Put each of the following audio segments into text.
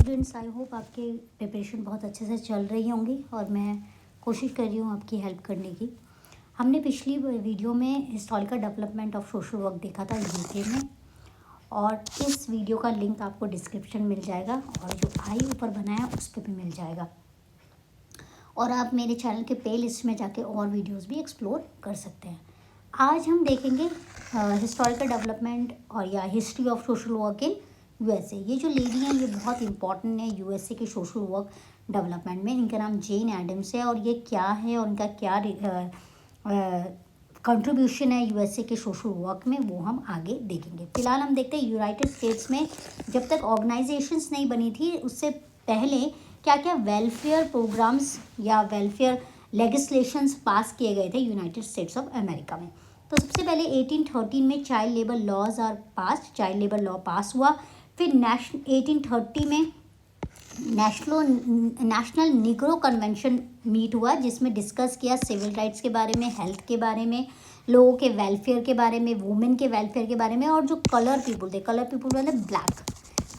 Students, I hope आपके preparation बहुत अच्छे से चल रही होंगी और मैं कोशिश कर रही हूँ आपकी हेल्प करने की। हमने पिछली वीडियो में historical development of social work देखा था यूके में, और इस वीडियो का लिंक आपको डिस्क्रिप्शन मिल जाएगा और जो आई ऊपर बनाया उस पर भी मिल जाएगा। और आप मेरे चैनल के प्ले लिस्ट में जाके और वीडियोस भी एक्सप्लोर कर सकते हैं। आज हम देखेंगे हिस्टोरिकल डेवलपमेंट और या history of social work in USA. ये जो लेडी हैं ये बहुत इंपॉर्टेंट है यूएसए के सोशल वर्क डेवलपमेंट में। इनका नाम जेन एडम्स है और ये क्या है और इनका क्या कंट्रीब्यूशन है यूएसए के सोशल वर्क में, वो हम आगे देखेंगे। फिलहाल हम देखते हैं यूनाइटेड स्टेट्स में जब तक ऑर्गेनाइजेशंस नहीं बनी थी उससे पहले क्या क्या वेलफेयर प्रोग्राम्स या वेलफेयर लेजिस्लेशंस पास किए गए थे यूनाइटेड स्टेट्स ऑफ अमेरिका में। तो सबसे पहले 1813 में child labour laws are pass, child labour law pass हुआ। फिर 1830 में नेशनल निग्रो कन्वेंशन मीट हुआ जिसमें डिस्कस किया सिविल राइट्स के बारे में, हेल्थ के बारे में, लोगों के वेलफेयर के बारे में, वुमेन के वेलफेयर के बारे में, और जो कलर पीपल थे, कलर पीपल मतलब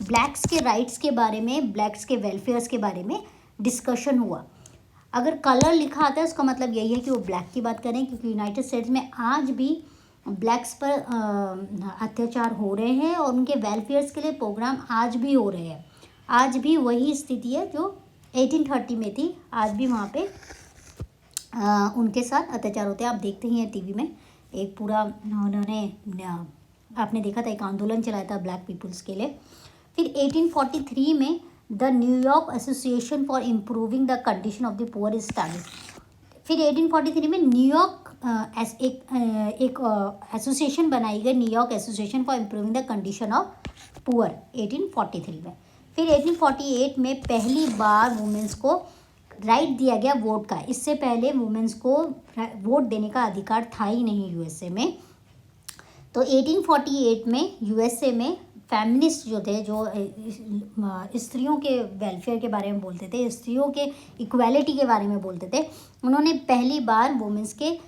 ब्लैक्स के राइट्स के बारे में, ब्लैक्स के वेलफेयर्स के बारे में डिस्कशन हुआ। अगर कलर लिखा आता है उसका मतलब यही है कि वो ब्लैक की बात करें, क्योंकि यूनाइटेड स्टेट्स में आज भी ब्लैक्स पर अत्याचार हो रहे हैं और उनके वेलफेयर्स के लिए प्रोग्राम आज भी हो रहे हैं। आज भी वही स्थिति है जो 1830 में थी, आज भी वहाँ पे उनके साथ अत्याचार होते हैं। आप देखते ही हैं टीवी में, एक पूरा उन्होंने आपने देखा था, एक आंदोलन चलाया था ब्लैक पीपल्स के लिए। फिर 1843 में the New York association for improving the condition of the poor is establish. फिर 1843 में न्यूयॉर्क एक एसोसिएशन बनाई गई, New York association for improving the condition of poor 1843 में। फिर 1848 में पहली बार वुमेन्स को राइट दिया गया वोट का। इससे पहले वुमेन्स को वोट देने का अधिकार था ही नहीं यूएसए में। तो 1848 में यूएसए में फेमिनिस्ट जो थे, जो स्त्रियों के वेलफेयर के बारे में बोलते थे, स्त्रियों के इक्वालिटी के बारे में बोलते थे, उन्होंने पहली बार वुमेन्स के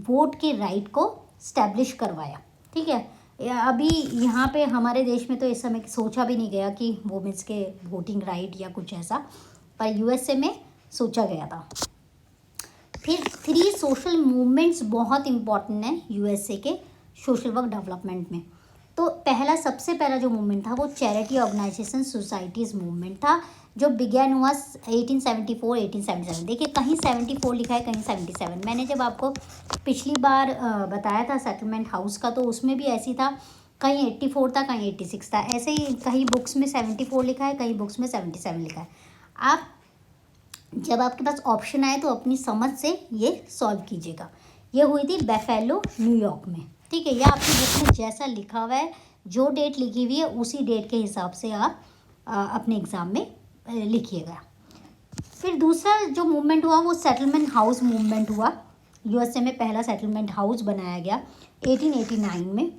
वोट के राइट को स्टैब्लिश करवाया। ठीक है, अभी यहाँ पे हमारे देश में तो इस समय सोचा भी नहीं गया कि वुमेन्स के वोटिंग राइट या कुछ ऐसा, पर यूएसए में सोचा गया था। फिर 3 सोशल मूवमेंट्स बहुत इम्पॉर्टेंट हैं यूएसए के सोशल वर्क डेवलपमेंट में। तो सबसे पहला जो मूवमेंट था वो चैरिटी ऑर्गेनाइजेशन सोसाइटीज़ मूवमेंट था, जो बिगैन हुआ 1874-1877। देखिए कहीं 74 लिखा है, कहीं 77। मैंने जब आपको पिछली बार बताया था सेटलमेंट हाउस का, तो उसमें भी ऐसी था, कहीं 84 था, कहीं 86 था। ऐसे ही कहीं बुक्स में 74 लिखा है, कहीं बुक्स में 77 लिखा है। आप जब आपके पास ऑप्शन आए तो अपनी समझ से ये सॉल्व कीजिएगा। ये हुई थी बेफेलो न्यूयॉर्क में। ठीक है, या आपकी बुक में जैसा लिखा हुआ है, जो डेट लिखी हुई है उसी डेट के हिसाब से आप अपने एग्ज़ाम में लिखिएगा। फिर दूसरा जो मूवमेंट हुआ वो सेटलमेंट हाउस मूवमेंट हुआ। यूएसए में पहला सेटलमेंट हाउस बनाया गया 1889 में,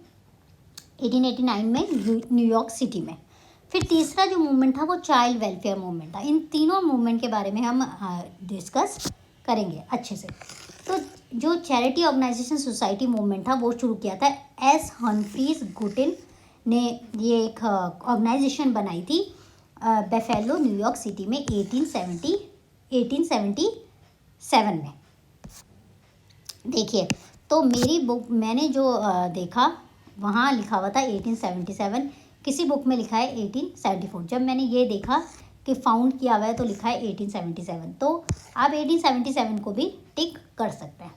1889 में न्यूयॉर्क सिटी में। फिर तीसरा जो मूवमेंट था वो चाइल्ड वेलफेयर मूवमेंट था। इन तीनों मूवमेंट के बारे में हम डिस्कस करेंगे अच्छे से। तो जो चैरिटी ऑर्गेनाइजेशन सोसाइटी मूवमेंट था वो शुरू किया था एस हम्फ्रीज गुटिन ने। ये एक ऑर्गेनाइजेशन बनाई थी बेफेलो न्यूयॉर्क सिटी में 1877 में। देखिए, तो मेरी बुक मैंने जो देखा वहाँ लिखा हुआ था 1877, किसी बुक में लिखा है 1874। जब मैंने ये देखा कि फाउंड किया हुआ है तो लिखा है 1877, तो आप 1877 को भी टिक कर सकते हैं।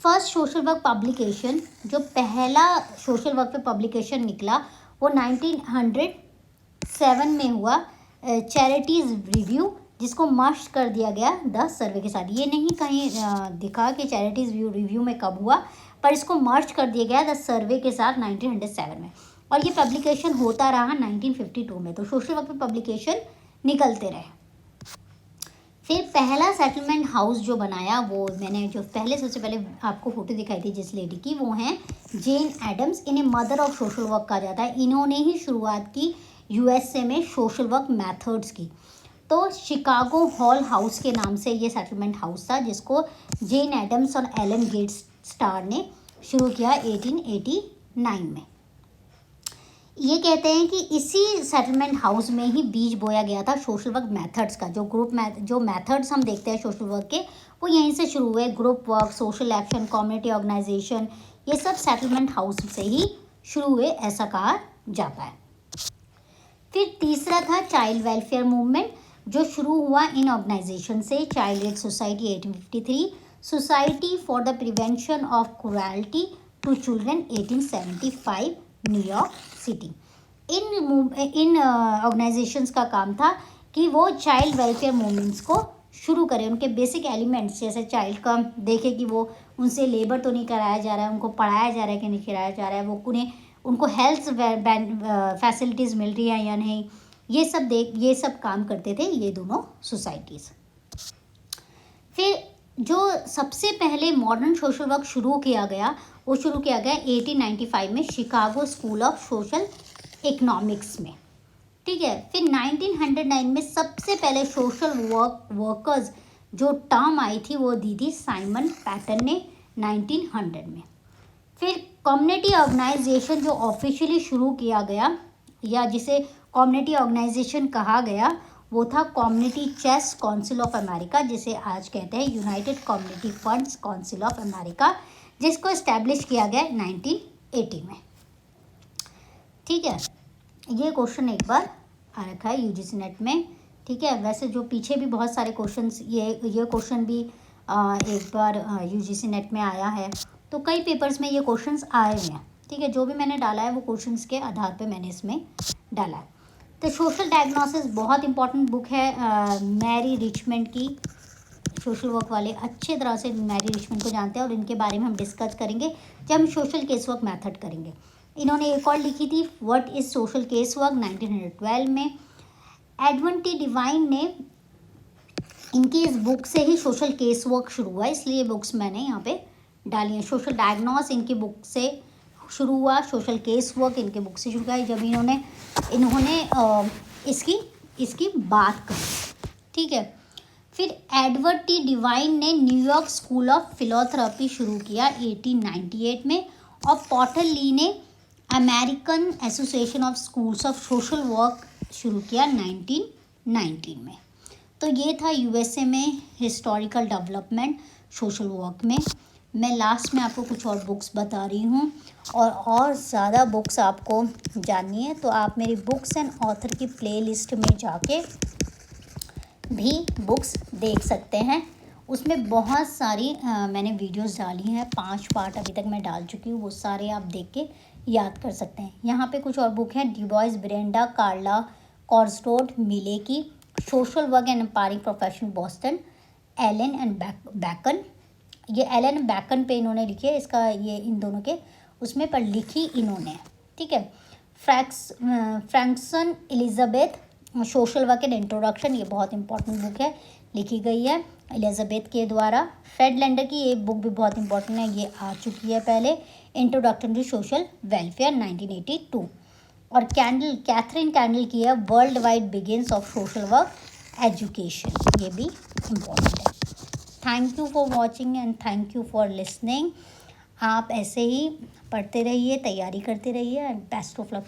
फर्स्ट सोशल वर्क पब्लिकेशन, जो पहला सोशल वर्क पे पब्लिकेशन निकला वो 1907 में हुआ, चैरिटीज़ रिव्यू, जिसको मर्ज कर दिया गया द सर्वे के साथ। ये नहीं कहीं दिखा कि चैरिटीज़ रिव्यू में कब हुआ, पर इसको मर्ज कर दिया गया द सर्वे के साथ 1907 में। और ये पब्लिकेशन होता रहा 1952 में। तो सोशल वर्क पे पब्लिकेशन निकलते रहे। फिर पहला सेटलमेंट हाउस जो बनाया, वो मैंने जो सबसे पहले आपको फोटो दिखाई थी जिस लेडी की, वो हैं जेन एडम्स। इन्हें मदर ऑफ सोशल वर्क कहा जाता है। इन्होंने ही शुरुआत की यूएसए में सोशल वर्क मेथड्स की। तो शिकागो हॉल हाउस के नाम से ये सेटलमेंट हाउस था, जिसको जेन एडम्स और एलन गेट्स स्टार ने शुरू किया 1889 में। ये कहते हैं कि इसी सेटलमेंट हाउस में ही बीज बोया गया था सोशल वर्क मेथड्स का। जो मेथड्स हम देखते हैं सोशल वर्क के, वो यहीं से शुरू हुए। Group work, social action, community organisation, ये सब सेटलमेंट हाउस से ही शुरू हुए, ऐसा कहा जाता है। फिर तीसरा था चाइल्ड वेलफेयर मूवमेंट, जो शुरू हुआ इन ऑर्गेनाइजेशन से। Child aid society 1853, society for the prevention of cruelty to children 1875, New York city. इन ऑर्गेनाइजेशंस का काम था कि वो चाइल्ड वेलफेयर मूवमेंट्स को शुरू करें। उनके बेसिक एलिमेंट्स जैसे चाइल्ड का देखे कि वो उनसे लेबर तो नहीं कराया जा रहा है, उनको पढ़ाया जा रहा है कि नहीं कराया जा रहा है, वो उनको हेल्थ फैसिलिटीज़ मिल रही है या नहीं, ये सब काम करते थे ये दोनों सोसाइटीज़। फिर जो सबसे पहले मॉडर्न सोशल वर्क शुरू किया गया 1895 में Chicago school of social economics में। ठीक है। फिर 1909 में सबसे पहले सोशल वर्कर्स जो टर्म आई थी वो दी थी साइमन पैटन ने 1900 में। फिर कम्युनिटी ऑर्गेनाइजेशन जो ऑफिशियली शुरू किया गया या जिसे कम्युनिटी ऑर्गेनाइजेशन कहा गया, वो था community chest council of America, जिसे आज कहते हैं united community funds council of America, जिसको इस्टेब्लिश किया गया 1980 में। ठीक है। ये क्वेश्चन एक बार आ रखा है यूजीसी नेट में। ठीक है। वैसे जो पीछे भी बहुत सारे क्वेश्चंस, ये क्वेश्चन भी एक बार यूजीसी नेट में आया है, तो कई पेपर्स में ये क्वेश्चंस आए हुए हैं। ठीक है। जो भी मैंने डाला है वो क्वेश्चंस के आधार पे मैंने इसमें डाला है। तो सोशल डायग्नोसिस बहुत इंपॉर्टेंट बुक है मैरी रिचमंड की। सोशल वर्क वाले अच्छे तरह से मैरी रिचमंड को जानते हैं और इनके बारे में हम डिस्कस करेंगे जब हम सोशल केस वर्क मेथड करेंगे। इन्होंने एक और लिखी थी what is social case work 1912 में। एडवन टी डिवाइन ने, इनकी इस बुक से ही सोशल केस वर्क शुरू हुआ, इसलिए बुक्स मैंने यहाँ पे डाली हैं। सोशल डायग्नोस इनकी बुक से शुरू हुआ, सोशल केस वर्क इनके बुक से शुरू हुआ जब इन्होंने इसकी बात करी। ठीक है। फिर एडवर्ड टी डिवाइन ने न्यूयॉर्क स्कूल ऑफ फिलोथेरेपी शुरू किया 1898 में, और पॉटर ली ने American association of schools of social work शुरू किया 1919 में। तो ये था यूएसए में हिस्टोरिकल डेवलपमेंट सोशल वर्क में। मैं लास्ट में आपको कुछ और बुक्स बता रही हूँ, और ज़्यादा बुक्स आपको जाननी है तो आप मेरी बुक्स एंड ऑथर की प्लेलिस्ट में जाके भी बुक्स देख सकते हैं। उसमें बहुत सारी मैंने वीडियोस डाली हैं, 5 पार्ट अभी तक मैं डाल चुकी हूँ, वो सारे आप देख के याद कर सकते हैं। यहाँ पे कुछ और बुक हैं, डिबॉइस, ब्रेंडा, कार्ला कॉर्स्टोड, मिले की social work and empowering profession Boston, Allyn and Bacon. ये एलन बैकन पे इन्होंने लिखी है, इसका ये इन दोनों के उसमें पर लिखी इन्होंने। ठीक है। Frankson Elizabeth social work and introduction, ये बहुत इंपॉर्टेंट बुक है, लिखी गई है एलिजाबेथ के द्वारा। फ्रेडलैंडर की एक बुक भी बहुत इंपॉर्टेंट है, ये आ चुकी है पहले, इंट्रोडक्शन टू सोशल वेलफेयर 1982। और कैथरीन कैंडल की है world wide begins of social work education, ये भी इम्पॉर्टेंट है। Thank you for watching and thank you for listening. आप ऐसे ही पढ़ते रहिए, तैयारी करते रहिए, एंड बेस्ट ऑफ लक।